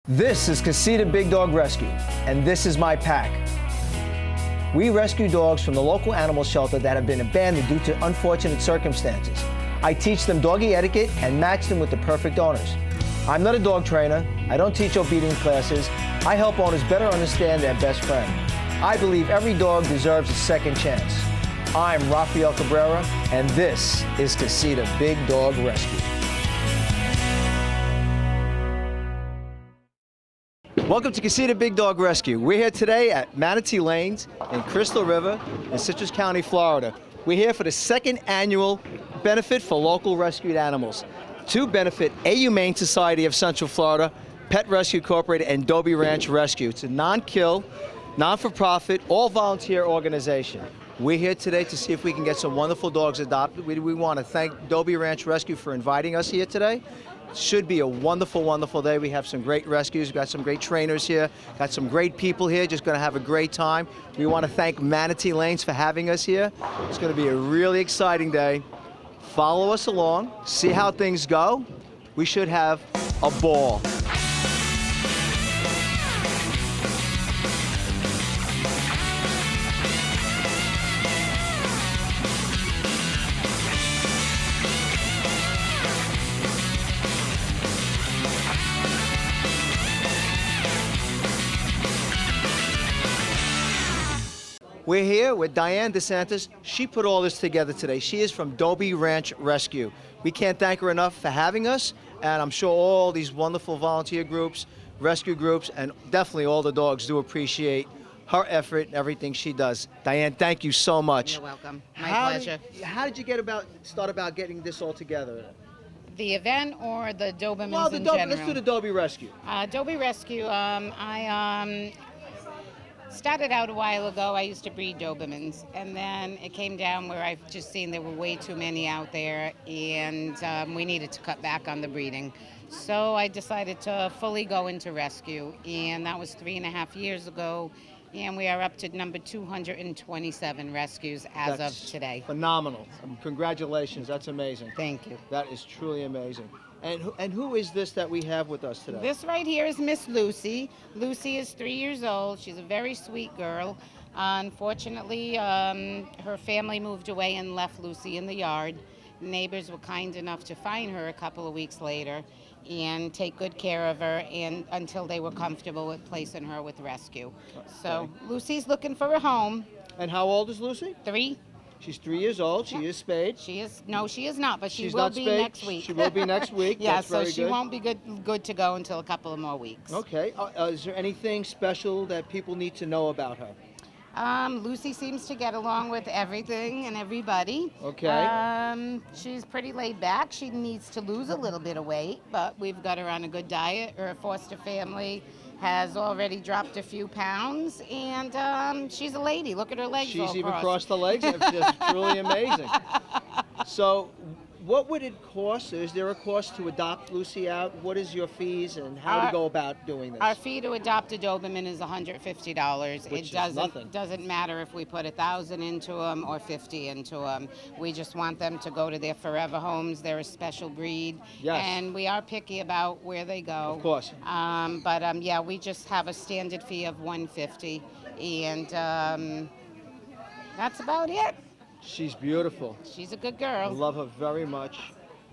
This is Casita Big Dog Rescue, and this is my pack. We rescue dogs from the local animal shelter that have been abandoned due to unfortunate circumstances. I teach them doggy etiquette and match them with the perfect owners. I'm not a dog trainer. I don't teach obedience classes. I help owners better understand their best friend. I believe every dog deserves a second chance. I'm Rafael Cabrera, and this is Casita Big Dog Rescue. Welcome to Casita Big Dog Rescue. We're here today at Manatee Lanes in Crystal River in Citrus County, Florida. We're here for the second annual benefit for local rescued animals to benefit A Humane Society of Central Florida, Pet Rescue Incorporated, and Dobie Ranch Rescue. It's a non-kill, non-for-profit, all-volunteer organization. We're here today to see if we can get some wonderful dogs adopted. We want to thank Dobie Ranch Rescue for inviting us here today. Should be a wonderful, wonderful day. We have some great rescues. We've got some great trainers here. Got some great people here. Just going to have a great time. We want to thank Manatee Lanes for having us here. It's going to be a really exciting day. Follow us along. See how things go. We should have a ball. We're here with Diane DeSantis. She put all this together today. She is from Dobie Ranch Rescue. We can't thank her enough for having us, and I'm sure all these wonderful volunteer groups, rescue groups, and definitely all the dogs do appreciate her effort and everything she does. Diane, thank you so much. You're welcome. My pleasure. How did you start about getting this all together? The event or the Dobermans Well, in general? let's do the Dobie Rescue. Dobie Rescue, I started out a while ago. I used to breed Dobermans, and then it came down where I've just seen there were way too many out there, and we needed to cut back on the breeding. So I decided to fully go into rescue, and that was 3.5 years ago, and we are up to number 227 rescues as of today. Phenomenal. Congratulations. That's amazing. Thank you. That is truly amazing. And who is this that we have with us today? This right here is Miss Lucy. Lucy is 3 years old. She's a very sweet girl. Unfortunately, her family moved away and left Lucy in the yard. Neighbors were kind enough to find her a couple of weeks later and take good care of her and until they were comfortable with placing her with rescue. So Lucy's looking for a home. And how old is Lucy? 3. She's 3 years old. She is spayed. She is not, but She's will not be spayed. next week. She will be next week. Yeah, That's so very she good. won't be good to go until a couple of more weeks. Okay. Is there anything special that people need to know about her? Lucy seems to get along with everything and everybody. Okay. She's pretty laid back. She needs to lose a little bit of weight, but we've got her on a good diet. Her foster family has already dropped a few pounds, and she's a lady. Look at her legs. She's even crossed the legs. It's just truly amazing. So, what would it cost? Is there a cost to adopt Lucy out? What is your fees, and how do you go about doing this? Our fee to adopt a Doberman is $150. Which it is nothing. doesn't matter if we put 1,000 into them or 50 into them. We just want them to go to their forever homes. They're a special breed, Yes. and we are picky about where they go. Of course. Yeah, we just have a standard fee of $150, and that's about it. She's beautiful. She's a good I girl. love her very much.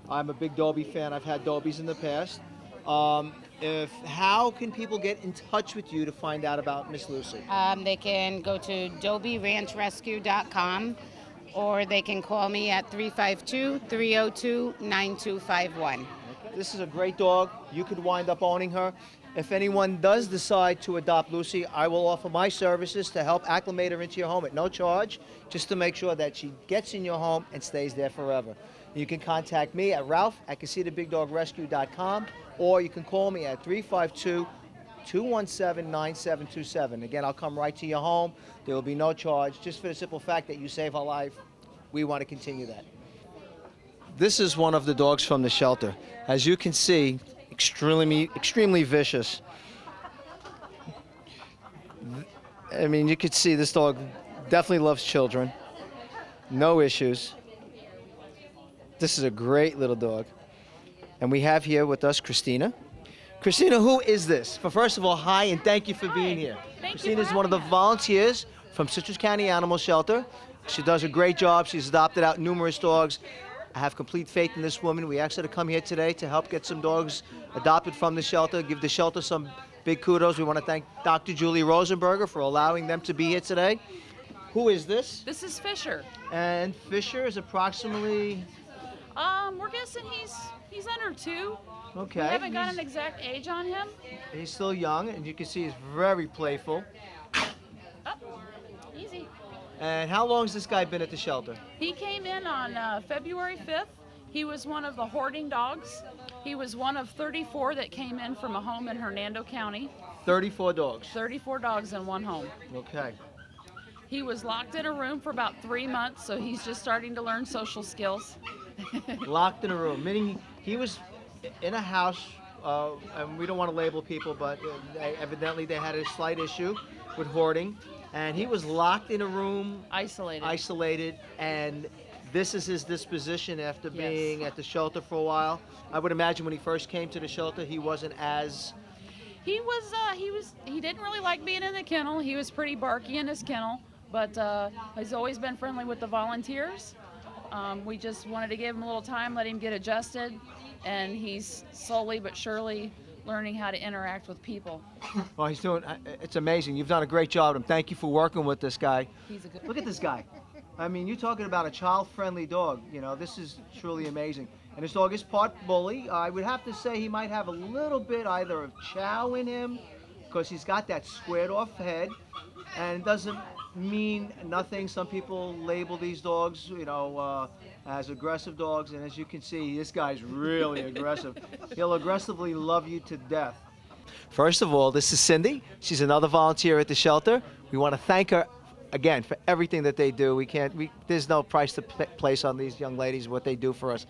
I'm a big Dobie fan. I've had Dobies in the past. How can people get in touch with you to find out about Miss Lucy? They can go to dobieranchrescue.com, or they can call me at 352-302-9251. This is a great dog. You could wind up owning her. If anyone does decide to adopt Lucy, I will offer my services to help acclimate her into your home at no charge, just to make sure that she gets in your home and stays there forever. You can contact me at ralph@CasitaBigDogRescue.com, or you can call me at 352-217-9727. Again, I'll come right to your home. There will be no charge, just for the simple fact that you save her life. We want to continue that. This is one of the dogs from the shelter. As you can see, extremely vicious. I mean, you could see this dog definitely loves children. No issues. This is a great little dog. And we have here with us Christina. Christina, who is this? First of all, hi, and thank you for being here. Christina is one of the volunteers from Citrus County Animal Shelter. She does a great job. She's adopted out numerous dogs. I have complete faith in this woman. We asked her to come here today to help get some dogs adopted from the shelter, give the shelter some big kudos. We want to thank Dr. Julie Rosenberger for allowing them to be here today. Who is this? This is Fisher. And Fisher is approximately... We're guessing he's under 2. Okay. We haven't got an exact age on him. He's still young, and you can see he's very playful. Up. Easy. And how long has this guy been at the shelter? He came in on February 5th. He was one of the hoarding dogs. He was one of 34 that came in from a home in Hernando County. 34 dogs. 34 dogs in one home. Okay. He was locked in a room for about 3 months, so he's just starting to learn social skills. Locked in a room, meaning he was in a house, and we don't want to label people, but evidently they had a slight issue with hoarding, and he was locked in a room, isolated, and this is his disposition after being at the shelter for a while. I would imagine when he first came to the shelter, he wasn't as... He didn't really like being in the kennel. He was pretty barky in his kennel, but he's always been friendly with the volunteers. We just wanted to give him a little time, let him get adjusted, and he's slowly but surely learning how to interact with people. Well, he's doing, it's amazing. You've done a great job, and thank you for working with this guy. He's a good Look at this guy. I mean, you're talking about a child-friendly dog. You know, this is truly amazing. And this dog is part bully. I would have to say he might have a little bit either of chow in him, because he's got that squared-off head, and it doesn't mean nothing. Some people label these dogs, you know, as aggressive dogs, and as you can see, this guy's really aggressive. He'll aggressively love you to death. First of all, this is Cindy. She's another volunteer at the shelter. We want to thank her again for everything that they do. There's no price to place on these young ladies, what they do for us.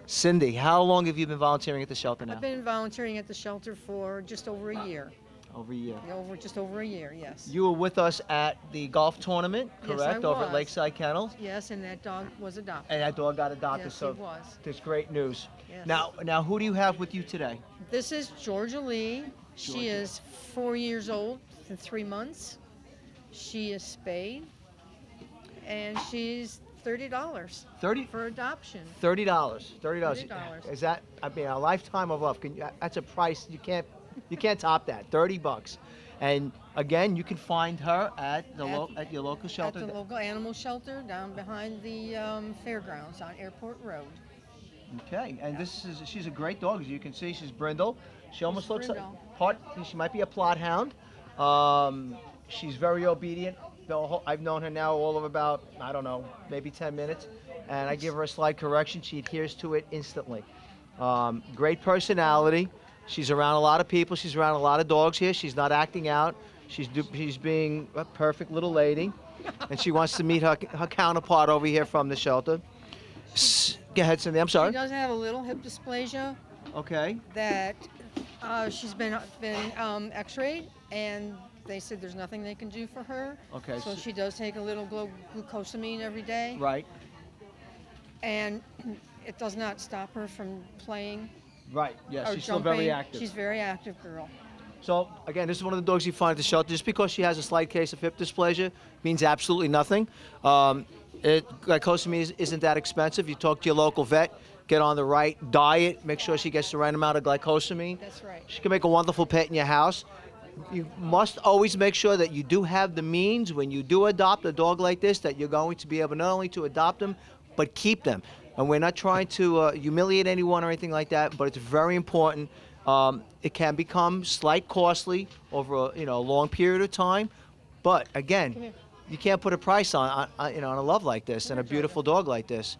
Cindy, how long have you been volunteering at the shelter now? I've been volunteering at the shelter for just over a year. Over a year. Just over a year, yes. You were with us at the golf tournament, correct? Yes, I Over at was. Lakeside Kennels. Yes, and that dog was adopted. And that dog got adopted, Yes, so he was. there's great news. Yes. Now, who do you have with you today? This is Georgia Lee. She Georgia. is 4 years old and 3 months. She is spayed, and she's $30 for adoption. $30. $30. Is that? I mean, a lifetime of love. That's a price you can't top that. $30. And again, you can find her at your local shelter. At the local animal shelter down behind the fairgrounds on Airport Road. Okay, and she's a great dog. As you can see, she's brindle. She almost looks like she might be a plot hound. She's very obedient. I've known her now all of about, I don't know, maybe 10 minutes. And I give her a slight correction. She adheres to it instantly. Great personality. She's around a lot of people. She's around a lot of dogs here. She's not acting out. She's being a perfect little lady. And she wants to meet her counterpart over here from the shelter. Go ahead, Cindy. I'm sorry. She does have a little hip dysplasia. Okay. That she's been x-rayed, and they said there's nothing they can do for her. Okay. So she does take a little glucosamine every day. Right. And it does not stop her from playing. Right. Yes. Or She's jumping. still very active. She's a very active girl. So again, this is one of the dogs you find at the shelter. Just because she has a slight case of hip dysplasia means absolutely nothing. Glycosamine isn't that expensive. You talk to your local vet, get on the right diet, make sure she gets the right amount of glycosamine. That's right. She can make a wonderful pet in your house. You must always make sure that you do have the means when you do adopt a dog like this, that you're going to be able not only to adopt them, but keep them. And we're not trying to humiliate anyone or anything like that, but it's very important. It can become slight costly over a long period of time, but again, you can't put a price on a love like this and a beautiful dog like this.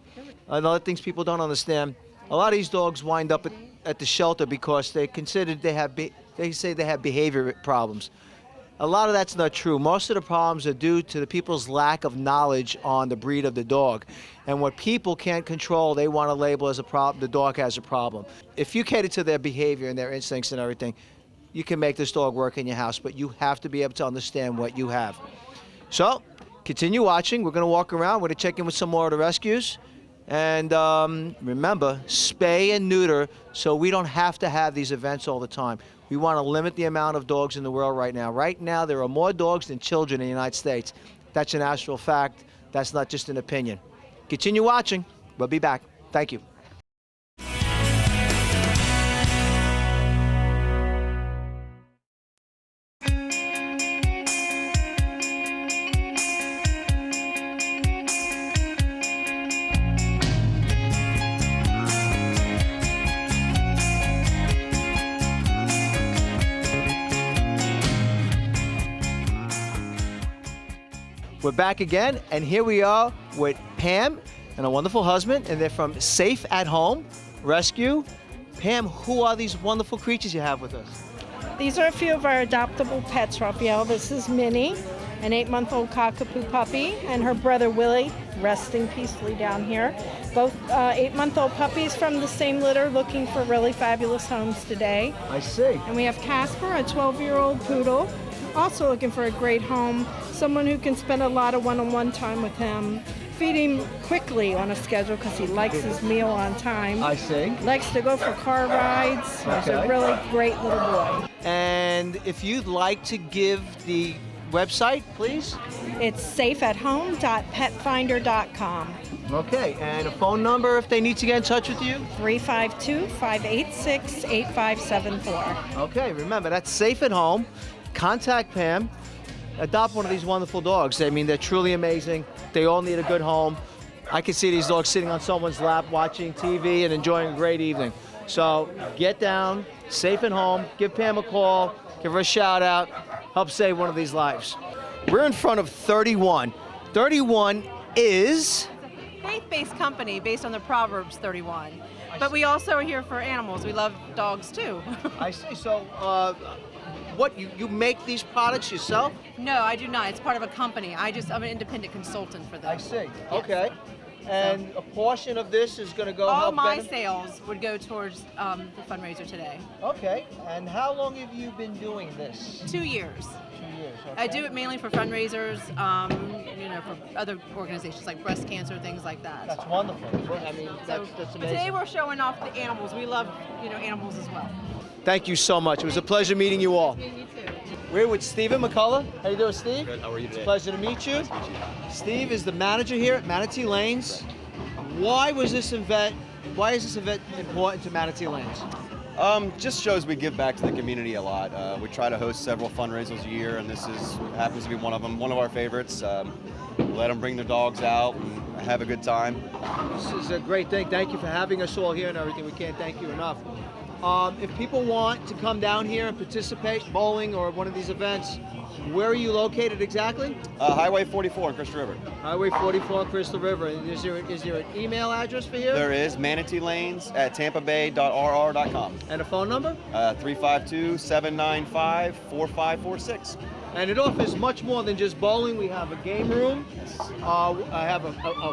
Another things people don't understand: a lot of these dogs wind up at the shelter because they say they have behavior problems. A lot of that's not true. Most of the problems are due to the people's lack of knowledge on the breed of the dog. And what people can't control, they want to label as a problem. The dog has a problem. If you cater to their behavior and their instincts and everything, you can make this dog work in your house, but you have to be able to understand what you have. So, continue watching. We're going to walk around. We're going to check in with some more of the rescues. And remember, spay and neuter so we don't have to have these events all the time. We want to limit the amount of dogs in the world right now. Right now, there are more dogs than children in the United States. That's an actual fact. That's not just an opinion. Continue watching. We'll be back. Thank you. We're back again, and here we are with Pam and a wonderful husband, and they're from Safe at Home Rescue. Pam, who are these wonderful creatures you have with us? These are a few of our adoptable pets, Raphael. This is Minnie, an 8-month-old cockapoo puppy, and her brother Willie, resting peacefully down here. Both 8-month-old puppies from the same litter, looking for really fabulous homes today. I see. And we have Casper, a 12-year-old poodle, also looking for a great home, someone who can spend a lot of one-on-one time with him. Feed him quickly on a schedule because he likes his meal on time. I see. Likes to go for car rides. He's a really great little boy. And if you'd like to give the website, please. It's safeathome.petfinder.com. Okay, and a phone number if they need to get in touch with you? 352-586-8574. Okay, remember, that's Safe at Home. Contact Pam. Adopt one of these wonderful dogs. I mean, they're truly amazing. They all need a good home. I can see these dogs sitting on someone's lap watching TV and enjoying a great evening. So get down, Safe at Home, give Pam a call, give her a shout out, help save one of these lives. We're in front of 31. 31 is... faith-based company based on the Proverbs 31. But we also are here for animals. We love dogs too. I see. So, what, you make these products yourself? No, I do not. It's part of a company. I'm an independent consultant for them. I see. Okay. And a portion of this is going to go All help my benefit? sales would go towards the fundraiser today. Okay. And how long have you been doing this? 2 years. 2 years. Okay. I do it mainly for fundraisers, for other organizations like breast cancer, things like that. That's wonderful. I mean, that's amazing. Today we're showing off the animals. We love, animals as well. Thank you so much. It was a pleasure meeting you all. You too. We're with Stephen McCullough. How you doing, Steve? Good. How are you It's today? a pleasure to meet you. Nice to meet you. Steve is the manager here at Manatee Lanes. Why is this event important to Manatee Lanes? Just shows we give back to the community a lot. We try to host several fundraisers a year, and this happens to be one of them. One of our favorites. Let them bring their dogs out and have a good time. This is a great thing. Thank you for having us all here and everything. We can't thank you enough. If people want to come down here and participate, bowling or one of these events, where are you located exactly? Highway 44 in Crystal River. Highway 44 Crystal River. And is there an email address for you? There is Manatee Lanes at tampabay.rr.com. And a phone number? 352-795-4546. And it offers much more than just bowling. We have a game room. I have a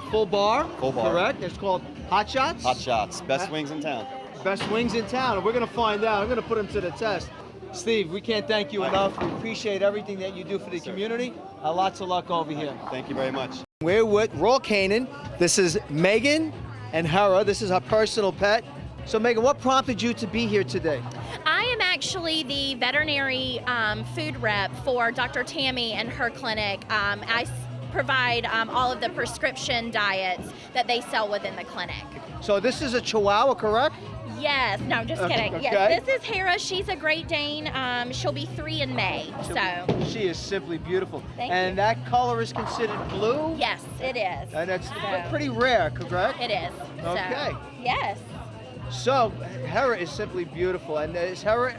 full bar. Full bar. Correct. It's called Hot Shots. Hot Shots. Best wings in town. Best wings in town. And we're going to find out. I'm going to put them to the test. Steve, we can't thank you enough. We appreciate everything that you do for the community. Lots of luck over here. Thank you very much. We're with Royal Canin. This is Megan and Hera. This is her personal pet. So Megan, what prompted you to be here today? I am actually the veterinary food rep for Dr. Tammy and her clinic. I provide all of the prescription diets that they sell within the clinic. So this is a Chihuahua, correct? Yes, no, just kidding. Okay. Yes, this is Hera. She's a Great Dane. She'll be 3 in May. She is simply beautiful. Thank and you. that color is considered blue? Yes, it is. And that's pretty rare, correct? It is. Okay. So, yes. So, Hera is simply beautiful. And is Hera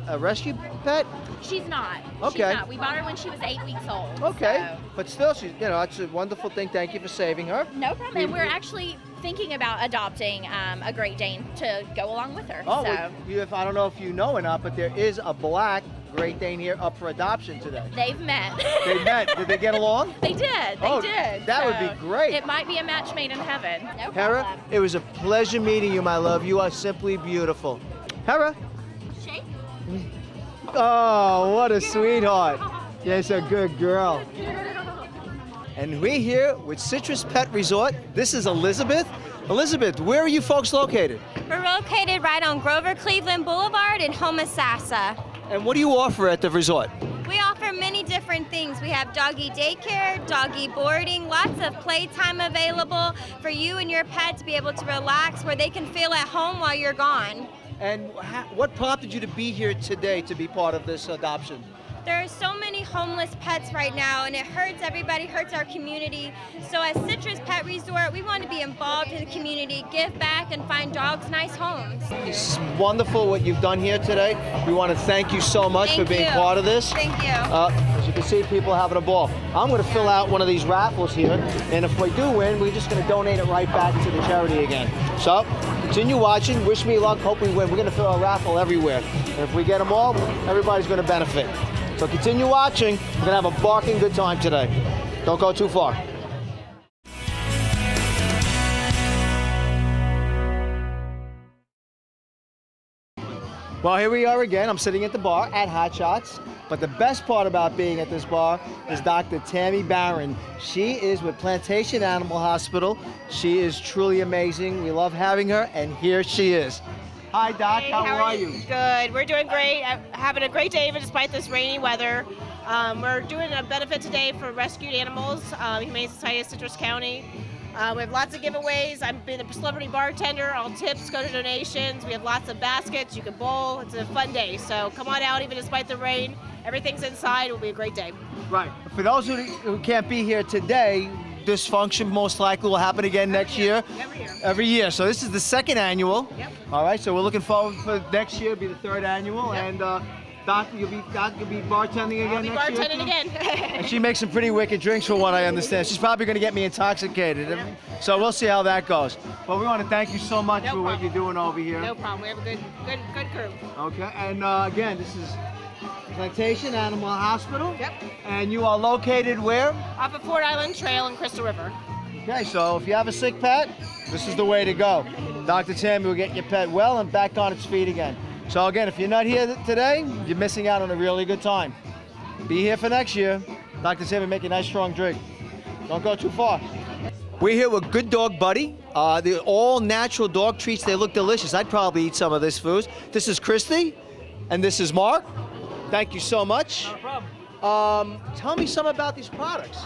a rescue pet? She's not. Okay. She's not. We bought her when she was 8 weeks old. Okay. So. But still, she's, it's a wonderful thing. Thank you for saving her. No problem. And we're actually thinking about adopting a Great Dane to go along with her. Oh, so. well, I don't know if you know or not, but there is a black Great Dane here up for adoption today. They've met. They met. Did they get along? They did. They did. That would be great. It might be a match made in heaven. No Hera, problem. it was a pleasure meeting you, my love. You are simply beautiful. Hera. Shake. Oh, what a sweetheart. Yes, a good girl. and we're here with Citrus Pet Resort. This is Elizabeth. Elizabeth, where are you folks located? We're located right on Grover Cleveland Boulevard in Homosassa. And what do you offer at the resort? We offer many different things. We have doggy daycare, doggy boarding, lots of playtime available for you and your pet to be able to relax where they can feel at home while you're gone. And what prompted you to be here today to be part of this adoption? There are so many homeless pets right now, and it hurts everybody, hurts our community. So as Citrus Pet Resort, we want to be involved in the community, give back, and find dogs nice homes. It's wonderful what you've done here today. We want to thank you so much for being part of this. Thank you. As you can see, people are having a ball. I'm going to fill out one of these raffles here, and if we do win, we're just going to donate it right back to the charity again. So, continue watching. Wish me luck. Hope we win. We're going to fill a raffle everywhere. And if we get them all, everybody's going to benefit. So continue watching. We're going to have a barking good time today. Don't go too far. Well, here we are again. I'm sitting at the bar at Hot Shots. But the best part about being at this bar is Dr. Tammy Barron. She is with Plantation Animal Hospital. She is truly amazing. We love having her, and here she is. Hi, Doc. Hey, how are you? Good. We're doing great. Having a great day, even despite this rainy weather. We're doing a benefit today for rescued animals, Humane Society of Citrus County. We have lots of giveaways. I've been a celebrity bartender. All tips go to donations. We have lots of baskets. You can bowl. It's a fun day. So come on out, even despite the rain. Everything's inside. It will be a great day. Right. For those who can't be here today, this function most likely will happen again next year. Every year. Every year. So this is the second annual. Yep. All right. So we're looking forward for next year. It'll be the third annual. Yep. And Doc, you'll be bartending again I'll be next year. bartending again. And she makes some pretty wicked drinks, from what I understand. She's probably going to get me intoxicated. Yep. So we'll see how that goes. But we want to thank you so much No for what problem. you're doing over here. No problem. We have a good crew. Okay. And again, this is Plantation Animal Hospital. Yep. And you are located where? Off of Fort Island Trail in Crystal River. Okay, so if you have a sick pet, this is the way to go. Dr. Tammy will get your pet well and back on its feet again. So again, if you're not here today, you're missing out on a really good time. Be here for next year. Dr. Tammy, make a nice strong drink. Don't go too far. We're here with Good Dog Buddy. They're all natural dog treats. They look delicious. I'd probably eat some of this food. This is Christy, and this is Mark. Thank you so much. Not a problem. Tell me some about these products.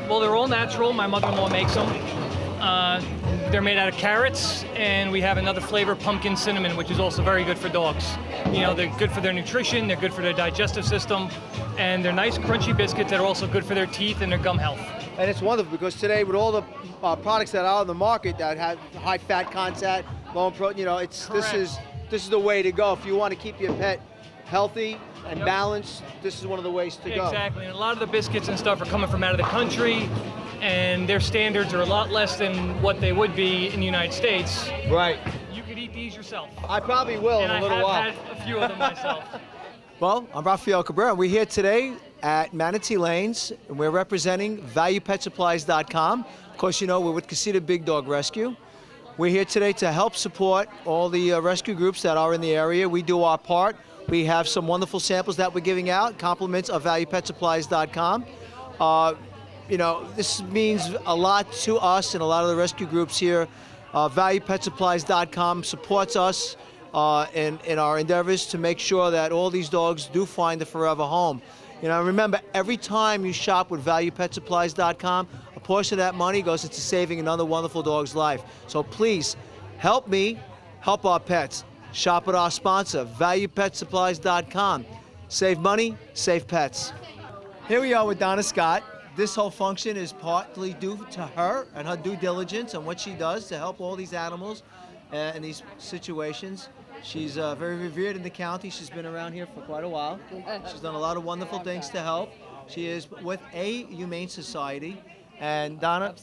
Well, they're all natural. My mother-in-law makes them. They're made out of carrots, and we have another flavor, pumpkin cinnamon, which is also very good for dogs. You know, they're good for their nutrition, they're good for their digestive system, and they're nice crunchy biscuits that are also good for their teeth and their gum health. And it's wonderful because today, with all the products that are on the market that have high fat content, low in protein, you know, this is the way to go. If you want to keep your pet healthy and balanced, this is one of the ways to go. Exactly, and a lot of the biscuits and stuff are coming from out of the country, and their standards are a lot less than what they would be in the United States. Right. You could eat these yourself. I probably will in a little while. And I have had a few of them myself. Well, I'm Rafael Cabrera. We're here today at Manatee Lanes, and we're representing ValuePetSupplies.com. Of course, you know, we're with Casita Big Dog Rescue. We're here today to help support all the rescue groups that are in the area. We do our part. We have some wonderful samples that we're giving out, compliments of ValuePetSupplies.com. You know, this means a lot to us and a lot of the rescue groups here. ValuePetSupplies.com supports us in our endeavors to make sure that all these dogs do find a forever home. You know, remember, every time you shop with ValuePetSupplies.com, a portion of that money goes into saving another wonderful dog's life. So please, help me, help our pets. Shop at our sponsor, ValuePetSupplies.com. Save money, save pets. Here we are with Donna Scott. This whole function is partly due to her and her due diligence and what she does to help all these animals in these situations. She's very revered in the county. She's been around here for quite a while. She's done a lot of wonderful things to help. She is with a Humane Society, and Donna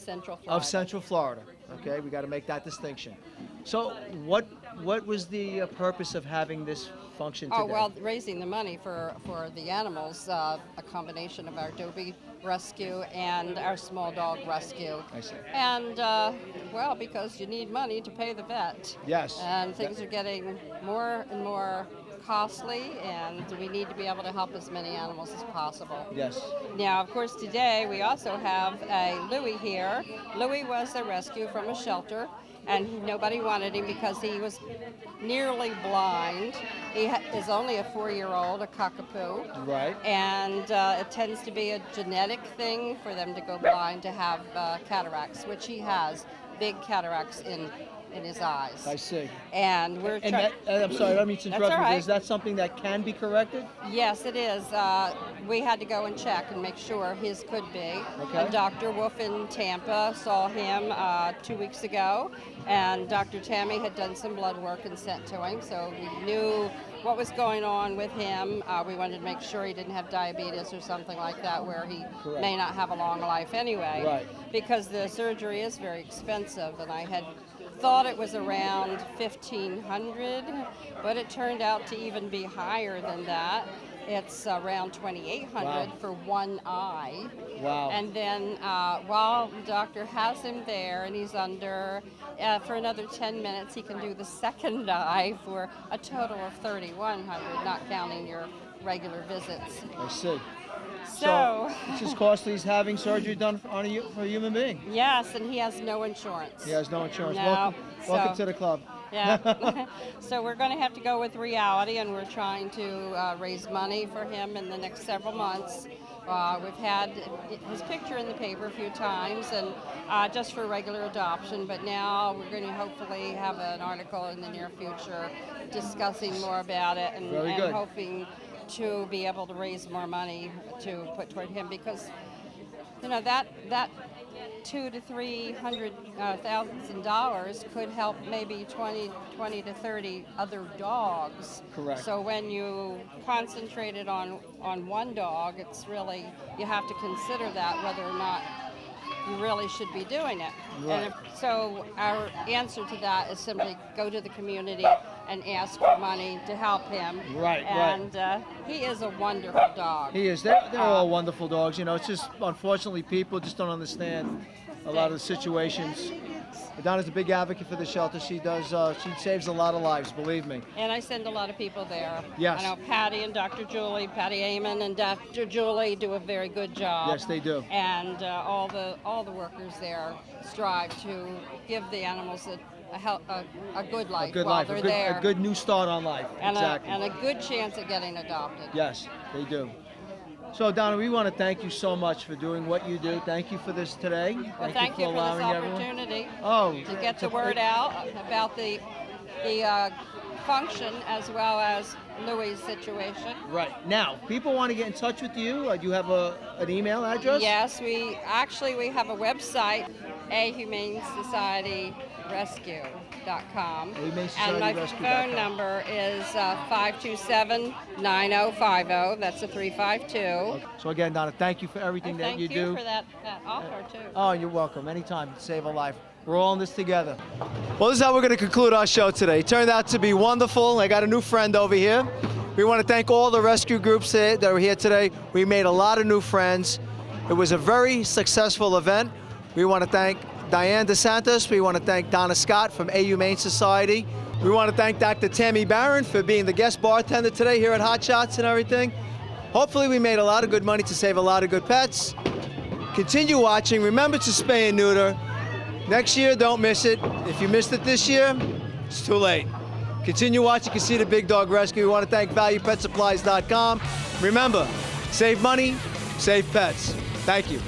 Of Central Florida. Okay, we got to make that distinction. So, what was the purpose of having this function today? Oh, well, raising the money for the animals, a combination of our Dobie rescue and our small dog rescue. I see. And, well, because you need money to pay the vet. Yes. And things are getting more and more costly, and we need to be able to help as many animals as possible. Yes. Now, of course, today we also have a Louie here. Louie was a rescue from a shelter, and nobody wanted him because he was nearly blind. He is only a 4-year-old, a cockapoo. Right. And it tends to be a genetic thing for them to go blind, to have cataracts, which he has, big cataracts in his eyes. I see. And we're trying. I'm sorry, I don't mean to interrupt you. right. Is that something that can be corrected? Yes, it is. We had to go and check and make sure his could be. Okay. And Dr. Wolf in Tampa saw him 2 weeks ago, and Dr. Tammy had done some blood work and sent to him, so we knew what was going on with him. We wanted to make sure he didn't have diabetes or something like that, where he may not have a long life anyway. Right. Because the surgery is very expensive, and I had thought it was around $1,500, but it turned out to even be higher than that. It's around $2,800 for one eye. Wow. And then while the doctor has him there and he's under, for another 10 minutes, he can do the second eye for a total of $3,100, not counting your regular visits. I see. So it's as costly as having surgery done for a human being. Yes, and he has no insurance. He has no insurance. No. Welcome to the club. Yeah. So we're going to have to go with reality, and we're trying to raise money for him in the next several months. We've had his picture in the paper a few times, and just for regular adoption, but now we're going to hopefully have an article in the near future discussing more about it, and hoping to be able to raise more money to put toward him, because that $200,000 to $300,000 could help maybe 20 to 30 other dogs. Correct. So when you concentrate it on one dog, it's really, you have to consider that whether or not you really should be doing it. Right. So our answer to that is simply go to the community and ask for money to help him. Right, and he is a wonderful dog. He is. They're all wonderful dogs. It's just, unfortunately, people just don't understand a lot of the situations. Donna's a big advocate for the shelter. She saves a lot of lives, believe me. And I send a lot of people there. Yes. I know Patty and Dr. Julie, Patty Amon and Dr. Julie do a very good job. Yes, they do. And all the workers there strive to give the animals a good life while they're there. A good new start on life. Exactly. And a good chance at getting adopted. Yes, they do. So, Donna, we want to thank you so much for doing what you do. Thank you for this today. Well, thank you for this opportunity to get the word out about the function as well as Louie's situation. Right. Now, people want to get in touch with you. Do you have an email address? Yes, we have a website, HumaneSocietyRescue.com. And my phone number is 527-9050. That's a 352. Okay. So again, Donna, thank you for everything that you do. Thank you for that offer, too. Oh, you're welcome. Anytime. Save a life. We're all in this together. Well, this is how we're going to conclude our show today. It turned out to be wonderful. I got a new friend over here. We want to thank all the rescue groups that were here today. We made a lot of new friends. It was a very successful event. We want to thank Diane DeSantis. We want to thank Donna Scott from A Humane Society. We want to thank Dr. Tammy Barron for being the guest bartender today here at Hot Shots and everything. Hopefully we made a lot of good money to save a lot of good pets. Continue watching. Remember to spay and neuter. Next year, don't miss it. If you missed it this year, it's too late. Continue watching. You can see the Big Dog Rescue. We want to thank ValuePetSupplies.com. Remember, save money, save pets. Thank you.